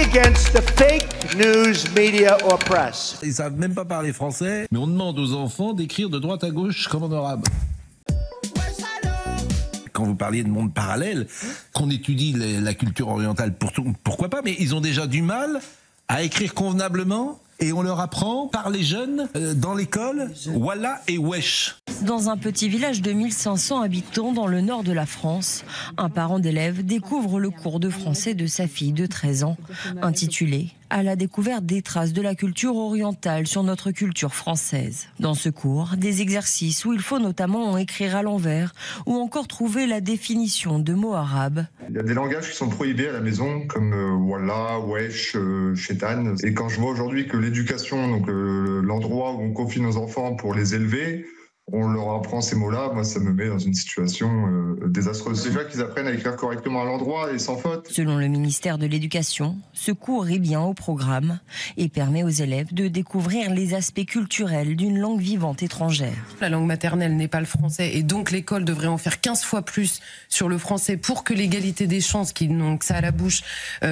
against the fake news media or press. Ils savent même pas parler français, mais on demande aux enfants d'écrire de droite à gauche comme en arabe. Quand vous parliez de monde parallèle, qu'on étudie la culture orientale, pourquoi pas, mais ils ont déjà du mal à écrire convenablement. Et on leur apprend par les jeunes dans l'école Wallah et Wesh. Dans un petit village de 1500 habitants dans le nord de la France, un parent d'élève découvre le cours de français de sa fille de 13 ans, intitulé « À la découverte des traces de la culture orientale sur notre culture française ». Dans ce cours, des exercices où il faut notamment écrire à l'envers ou encore trouver la définition de mots arabes. Il y a des langages qui sont prohibés à la maison, comme Wallah, Wesh, Shaitan. Et quand je vois aujourd'hui que l'éducation, donc l'endroit où on confie nos enfants pour les élever, on leur apprend ces mots-là, moi ça me met dans une situation désastreuse. Déjà qu'ils apprennent à écrire correctement à l'endroit et sans faute. Selon le ministère de l'Éducation, ce cours est bien au programme et permet aux élèves de découvrir les aspects culturels d'une langue vivante étrangère. La langue maternelle n'est pas le français et donc l'école devrait en faire 15 fois plus sur le français pour que l'égalité des chances, qui n'ont que ça à la bouche,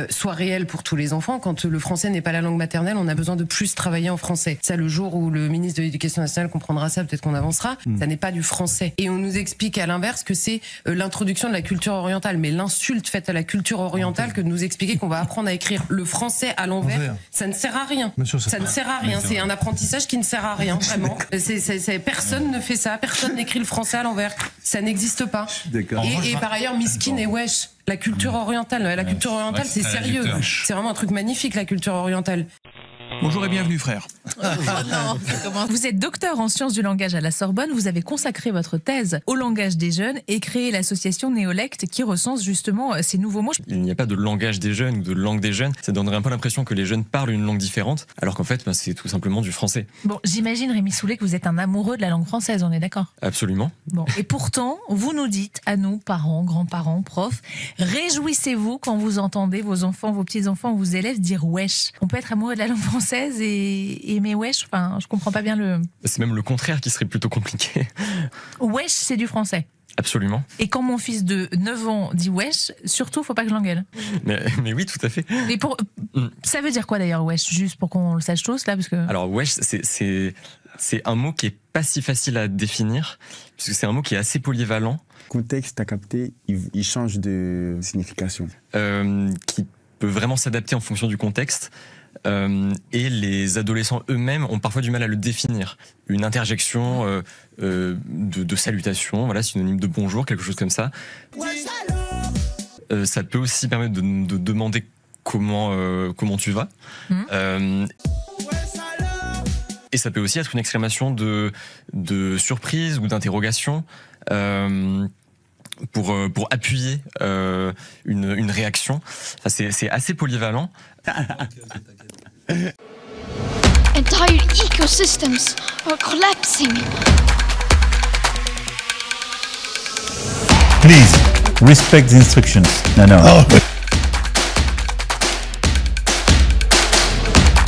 soit réelle pour tous les enfants. Quand le français n'est pas la langue maternelle, on a besoin de plus travailler en français. Ça, le jour où le ministre de l'Éducation nationale comprendra ça, peut-être qu'on avancera. Ça n'est pas du français. Et on nous explique à l'inverse que c'est l'introduction de la culture orientale. Mais l'insulte faite à la culture orientale que de nous expliquer qu'on va apprendre à écrire le français à l'envers, ça ne sert à rien. Ça ne sert à rien. C'est un apprentissage qui ne sert à rien, vraiment. Personne ne fait ça. Personne n'écrit le français à l'envers. Ça n'existe pas. Et par ailleurs, miskin et wesh. La culture orientale. La culture orientale, c'est sérieux. C'est vraiment un truc magnifique, la culture orientale. Bonjour et bienvenue, frère. Vous êtes docteur en sciences du langage à la Sorbonne. Vous avez consacré votre thèse au langage des jeunes et créé l'association Néolect qui recense justement ces nouveaux mots. Il n'y a pas de langage des jeunes ou de langue des jeunes. Ça donnerait un peu l'impression que les jeunes parlent une langue différente, alors qu'en fait, c'est tout simplement du français. Bon, j'imagine, Rémi Soulet, que vous êtes un amoureux de la langue française, on est d'accord? Absolument. Bon, et pourtant, vous nous dites, à nous, parents, grands-parents, profs, réjouissez-vous quand vous entendez vos enfants, vos petits-enfants, vos élèves dire wesh. On peut être amoureux de la langue française et aimer wesh, enfin, je comprends pas bien le... C'est même le contraire qui serait plutôt compliqué. Wesh, c'est du français. Absolument. Et quand mon fils de 9 ans dit wesh, surtout, faut pas que je l'engueule. Mais oui, tout à fait. Mais ça veut dire quoi d'ailleurs, wesh, juste pour qu'on le sache tous là, parce que... Alors wesh, c'est un mot qui est pas si facile à définir, parce que c'est un mot qui est assez polyvalent. Contexte, t'as capté, il change de signification. Qui peut vraiment s'adapter en fonction du contexte. Et les adolescents eux-mêmes ont parfois du mal à le définir. Une interjection de salutation, voilà, synonyme de bonjour, quelque chose comme ça. Ça peut aussi permettre de demander comment tu vas. Et ça peut aussi être une exclamation de surprise ou d'interrogation pour appuyer une réaction. Enfin, c'est assez polyvalent. Entire ecosystems are collapsing. Please, respect the instructions. No.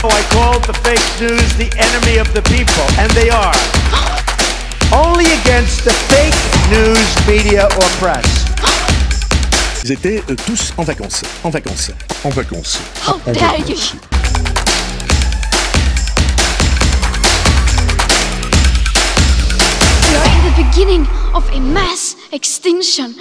I called the fake news the enemy of the people, and they are. Only against the fake news media or press. Ils étaient tous en vacances. How dare you! We are in the beginning of a mass extinction.